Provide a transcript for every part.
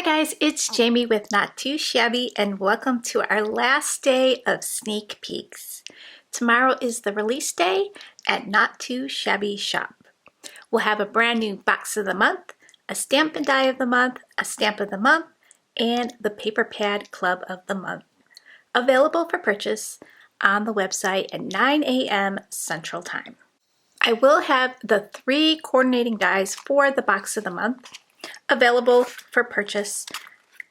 guys, it's Jamie with Not Too Shabby and welcome to our last day of sneak peeks. Tomorrow is the release day at Not Too Shabby shop. We'll have a brand new box of the month, a stamp and die of the month, a stamp of the month, and the paper pad club of the month. Available for purchase on the website at 9 a.m. Central Time. I will have the 3 coordinating dies for the box of the month available for purchase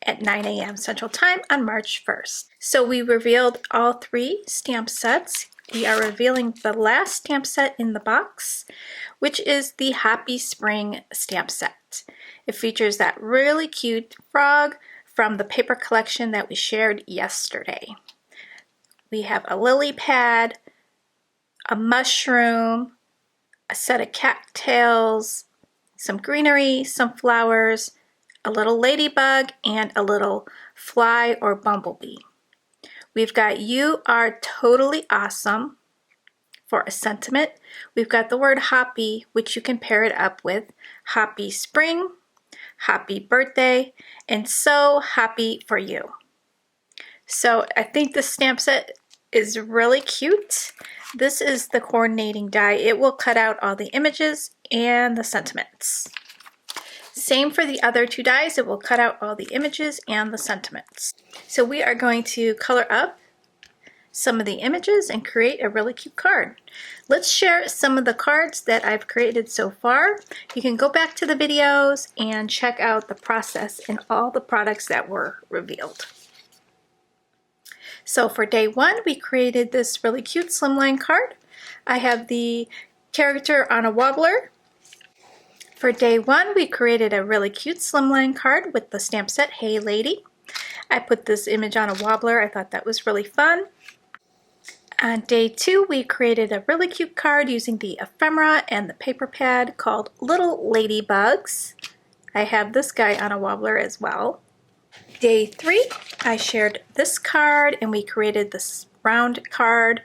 at 9 a.m. Central Time on March 1st. So we revealed all 3 stamp sets. We are revealing the last stamp set in the box, which is the Happy Spring stamp set. It features that really cute frog from the paper collection that we shared yesterday. We have a lily pad, a mushroom, a set of cattails, some greenery, some flowers, a little ladybug, and a little fly or bumblebee. We've got "You Are Totally Awesome" for a sentiment. We've got the word happy, which you can pair it up with Happy Spring, Happy Birthday, and So Happy for You. So I think this stamp set is really cute. This is the coordinating die. It will cut out all the images and the sentiments. Same for the other 2 dies. It will cut out all the images and the sentiments. So we are going to color up some of the images and create a really cute card. Let's share some of the cards that I've created so far. You can go back to the videos and check out the process and all the products that were revealed. So for day 1, we created this really cute slimline card. I have the character on a wobbler. For day 1, we created a really cute slimline card with the stamp set Hey Lady. I put this image on a wobbler. I thought that was really fun. On day 2, we created a really cute card using the ephemera and the paper pad called Little Ladybugs. I have this guy on a wobbler as well. Day 3, I shared this card and we created this round card,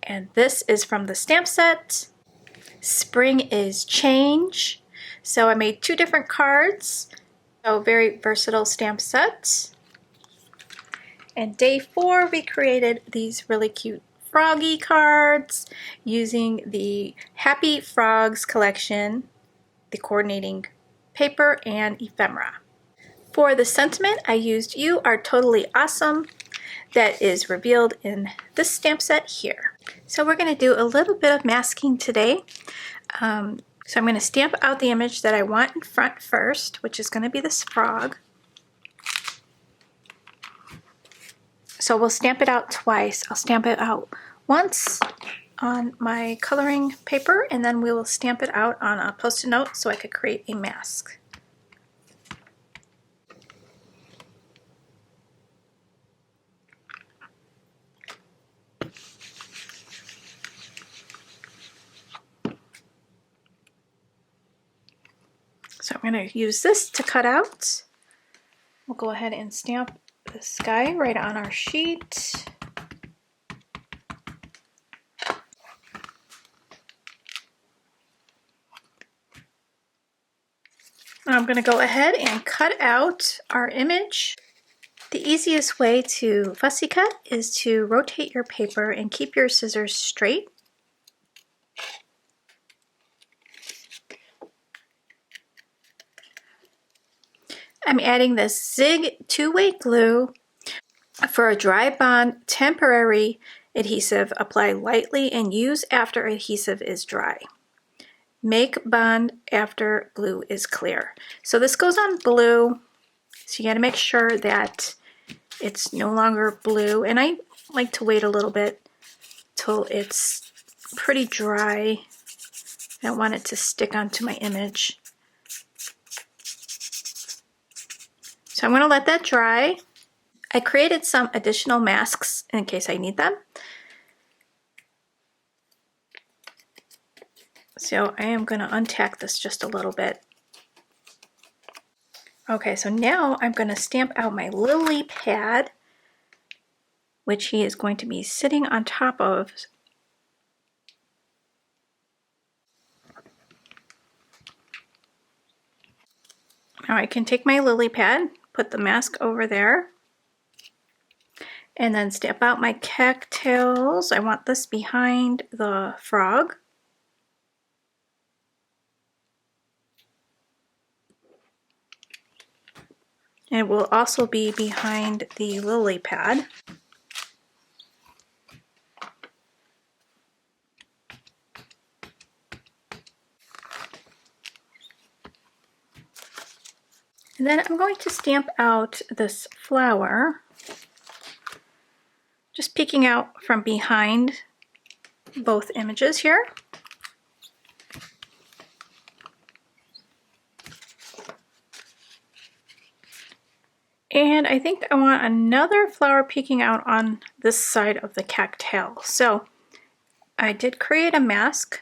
and this is from the stamp set Spring is Change. So I made 2 different cards, so very versatile stamp set. And day 4, we created these really cute froggy cards using the Happy Frogs collection, the coordinating paper and ephemera. For the sentiment, I used You Are Totally Awesome. That is revealed in this stamp set here. So we're going to do a little bit of masking today. So I'm going to stamp out the image that I want in front first, which is going to be this frog. So we'll stamp it out twice. I'll stamp it out once on my coloring paper, and then we will stamp it out on a Post-it note so I could create a mask. So I'm going to use this to cut out. We'll go ahead and stamp this guy right on our sheet. Now I'm going to go ahead and cut out our image. The easiest way to fussy cut is to rotate your paper and keep your scissors straight. I'm adding this Zig 2-way glue. For a dry bond temporary adhesive, apply lightly and use after adhesive is dry. Make bond after glue is clear. So this goes on blue, so you got to make sure that it's no longer blue, and I like to wait a little bit till it's pretty dry. I don't want it to stick onto my image. So I'm going to let that dry. I created some additional masks in case I need them. So I am going to untack this just a little bit. Okay, so now I'm going to stamp out my lily pad, which he is going to be sitting on top of. Now I can take my lily pad, put the mask over there. And then stamp out my cattails. I want this behind the frog. And it will also be behind the lily pad. And then I'm going to stamp out this flower, just peeking out from behind both images here. And I think I want another flower peeking out on this side of the cattail. So I did create a mask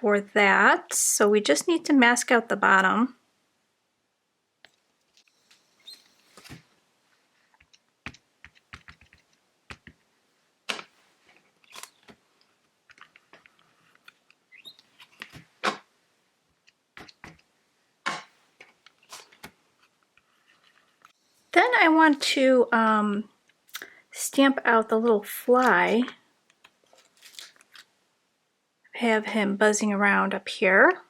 for that. So we just need to mask out the bottom. Then I want to stamp out the little fly. Have him buzzing around up here.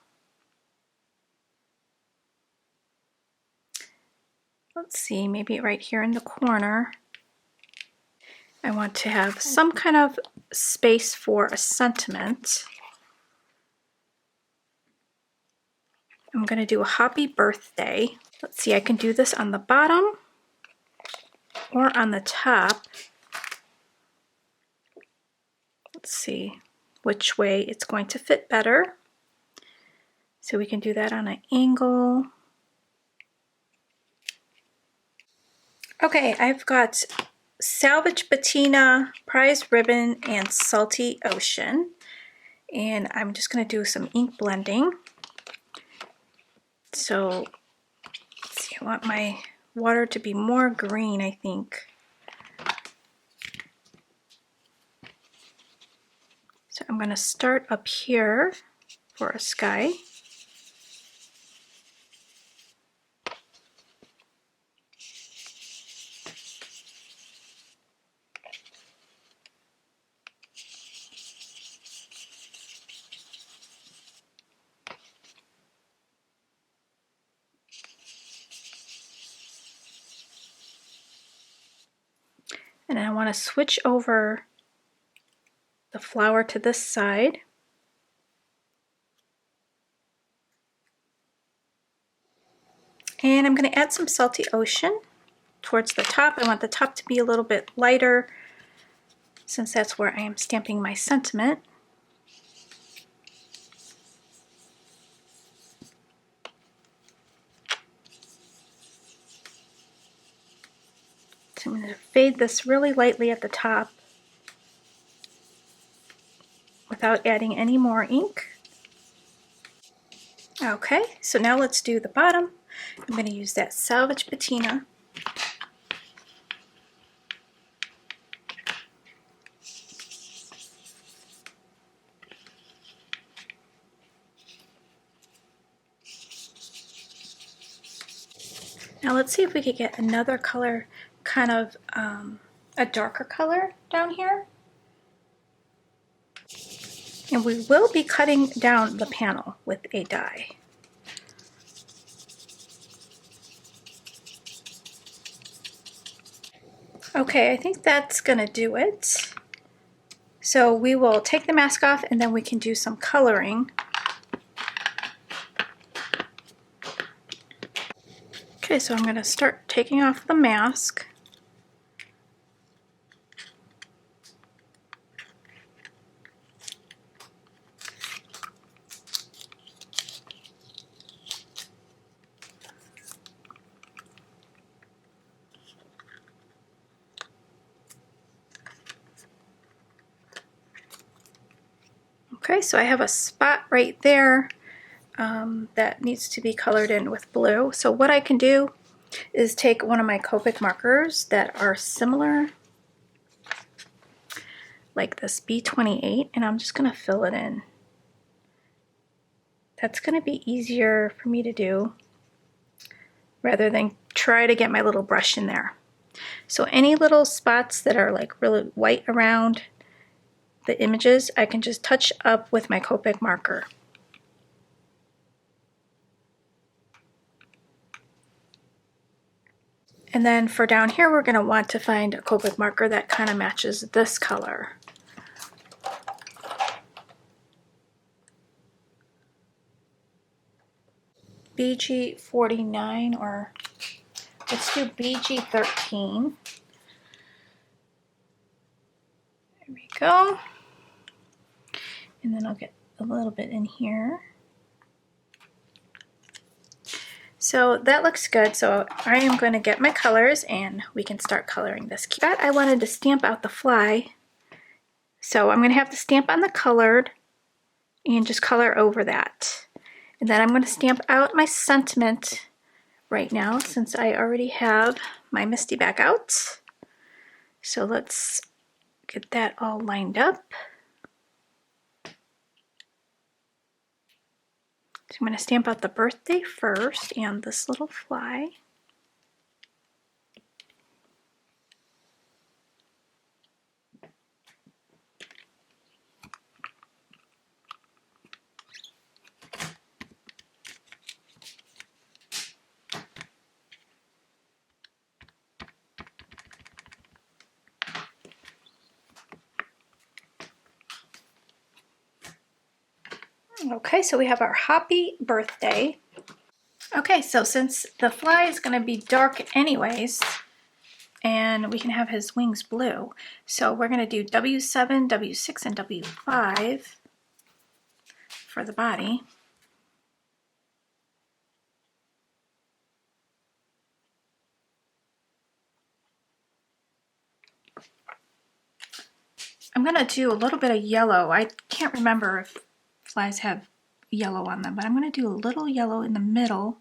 Let's see, maybe right here in the corner. I want to have some kind of space for a sentiment. I'm going to do a happy birthday. Let's see, I can do this on the bottom or on the top. Let's see which way it's going to fit better. So we can do that on an angle. Okay, I've got Salvage Patina, Prize Ribbon, and Salty Ocean. And I'm just going to do some ink blending. So let's see, I want my water to be more green, I think. So I'm going to start up here for a sky. And I want to switch over the flower to this side. And I'm going to add some Salty Ocean towards the top. I want the top to be a little bit lighter since that's where I am stamping my sentiment. So I'm going to fade this really lightly at the top without adding any more ink. Okay, so now let's do the bottom. I'm going to use that Salvage Patina. Now let's see if we could get another color, kind of a darker color down here. And we will be cutting down the panel with a die. Okay, I think that's gonna do it. So we will take the mask off and then we can do some coloring. Okay, so I'm gonna start taking off the mask. Okay, so I have a spot right there that needs to be colored in with blue. So what I can do is take one of my Copic markers that are similar, like this B28, and I'm just going to fill it in. That's going to be easier for me to do rather than try to get my little brush in there. So any little spots that are like really white around the images, I can just touch up with my Copic marker. And then for down here, we're going to want to find a Copic marker that kind of matches this color. BG49, or let's do BG13. There we go. And then I'll get a little bit in here. So that looks good. So I am going to get my colors and we can start coloring this. But I wanted to stamp out the fly. So I'm going to have to stamp on the colored and just color over that. And then I'm going to stamp out my sentiment right now since I already have my Misty back out. So let's get that all lined up. So I'm going to stamp out the birthday first and this little fly. Okay, so we have our happy birthday. Okay, so since the fly is going to be dark anyways, and we can have his wings blue, so we're going to do W7, W6, and W5 for the body. I'm going to do a little bit of yellow. I can't remember if flies have yellow on them, but I'm going to do a little yellow in the middle.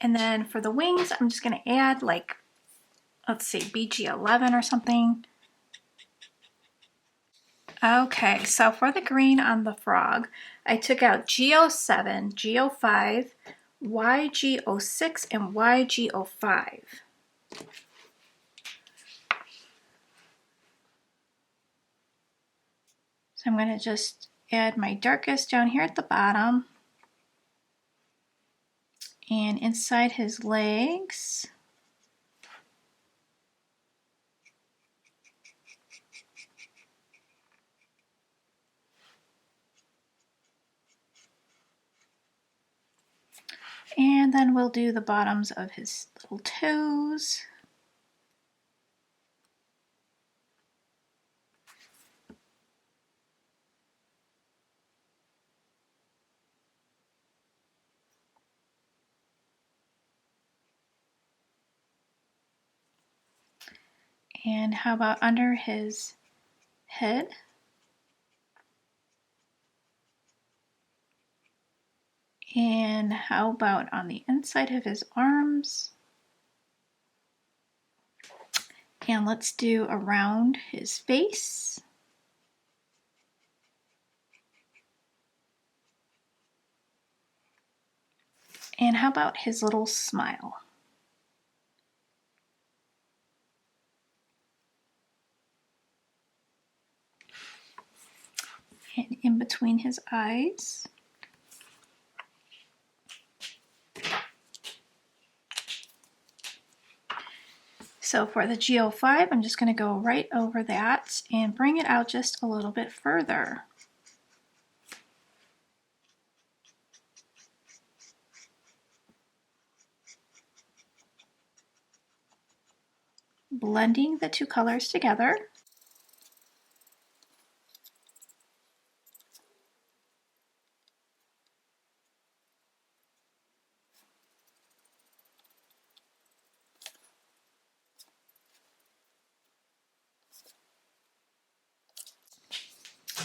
And then for the wings, I'm just going to add like, let's see, BG11 or something. Okay, so for the green on the frog, I took out G07, G05, YG06, and YG05. So I'm going to just add my darkest down here at the bottom. And inside his legs. And then we'll do the bottoms of his little toes. And how about under his head? And how about on the inside of his arms? And let's do around his face. And how about his little smile? And in between his eyes. So for the G05, I'm just going to go right over that and bring it out just a little bit further. Blending the two colors together.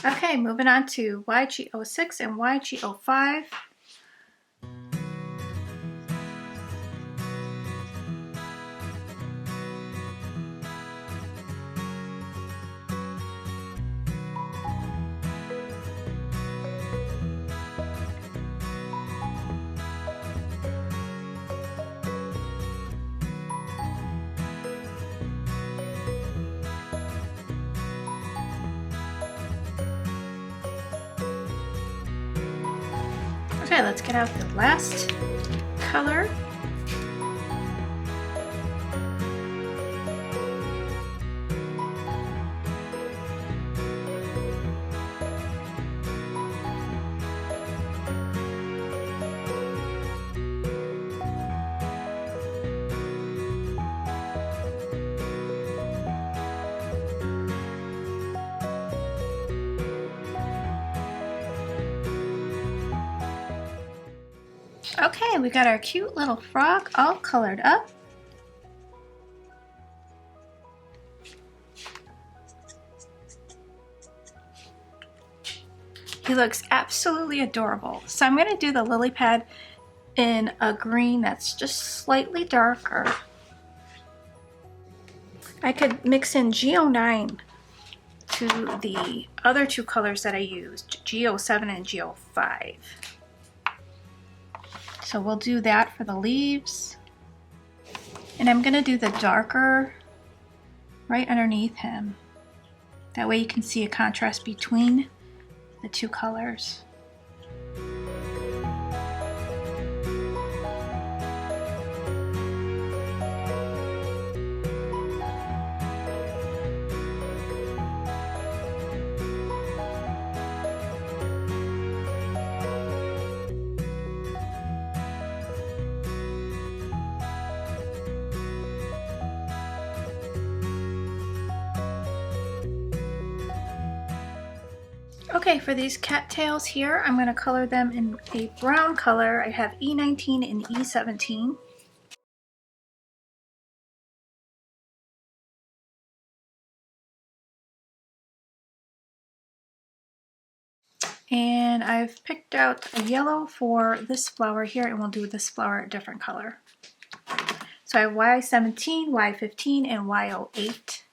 Okay, moving on to YG06 and YG05. Okay, let's get out the last color. Okay, we got our cute little frog all colored up. He looks absolutely adorable. So I'm going to do the lily pad in a green that's just slightly darker. I could mix in G09 to the other two colors that I used, G07 and G05. So we'll do that for the leaves. And I'm going to do the darker right underneath him. That way you can see a contrast between the two colors. Okay, for these cattails here, I'm going to color them in a brown color. I have E19 and E17. And I've picked out a yellow for this flower here, and we'll do this flower a different color. So I have Y17, Y15, and Y08.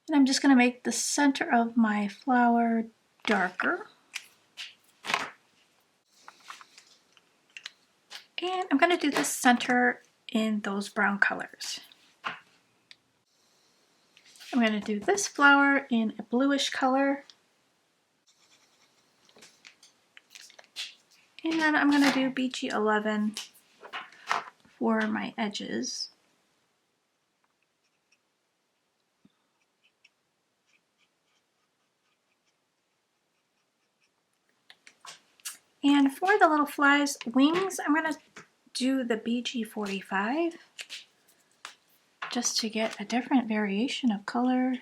And I'm just going to make the center of my flower darker. And I'm going to do the center in those brown colors. I'm going to do this flower in a bluish color. And then I'm going to do BG11 for my edges. And for the little fly's wings, I'm going to do the BG45 just to get a different variation of color.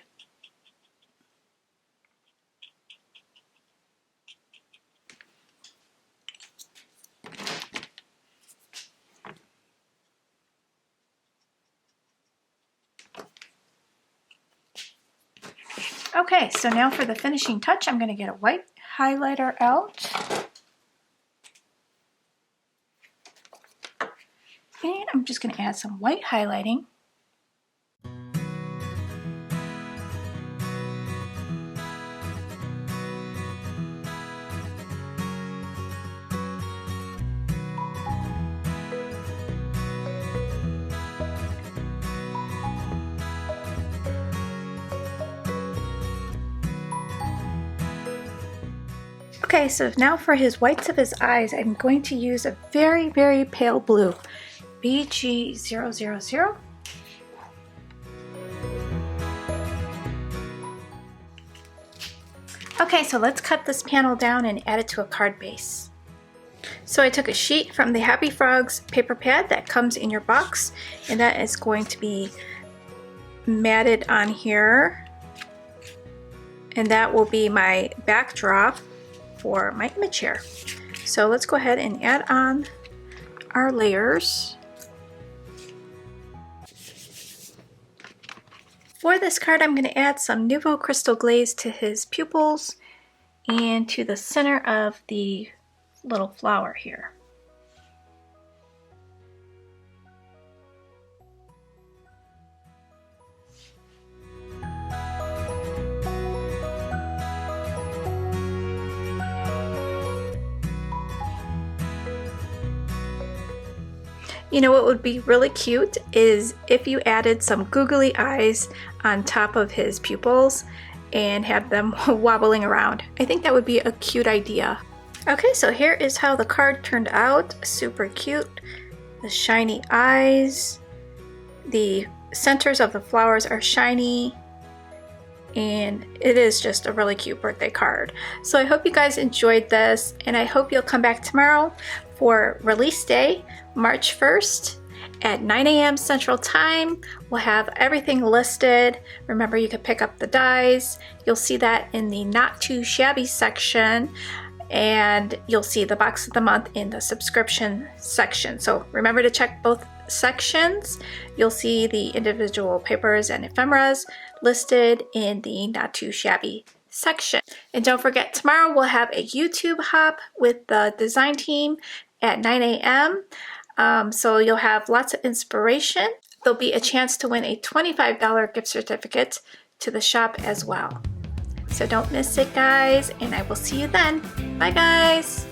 Okay, so now for the finishing touch, I'm going to get a white highlighter out. And I'm just going to add some white highlighting. Okay, so now for his whites of his eyes, I'm going to use a very, very pale blue, BG000. Okay, so let's cut this panel down and add it to a card base. So I took a sheet from the Happy Frogs paper pad that comes in your box, and that is going to be matted on here. And that will be my backdrop for my image here. So let's go ahead and add on our layers. For this card, I'm going to add some Nouveau Crystal Glaze to his pupils and to the center of the little flower here. You know what would be really cute is if you added some googly eyes on top of his pupils and had them wobbling around. I think that would be a cute idea. Okay, so here is how the card turned out. Super cute. The shiny eyes. The centers of the flowers are shiny. And it is just a really cute birthday card. So I hope you guys enjoyed this, and I hope you'll come back tomorrow for release day, March 1st at 9 a.m. Central Time. We'll have everything listed. Remember, you can pick up the dies. You'll see that in the Not Too Shabby section, and you'll see the box of the month in the subscription section. So remember to check both sections. You'll see the individual papers and ephemeras listed in the Not Too Shabby section. And don't forget, tomorrow we'll have a YouTube hop with the design team at 9 a.m. So you'll have lots of inspiration. There'll be a chance to win a $25 gift certificate to the shop as well. So don't miss it, guys, and I will see you then. Bye, guys.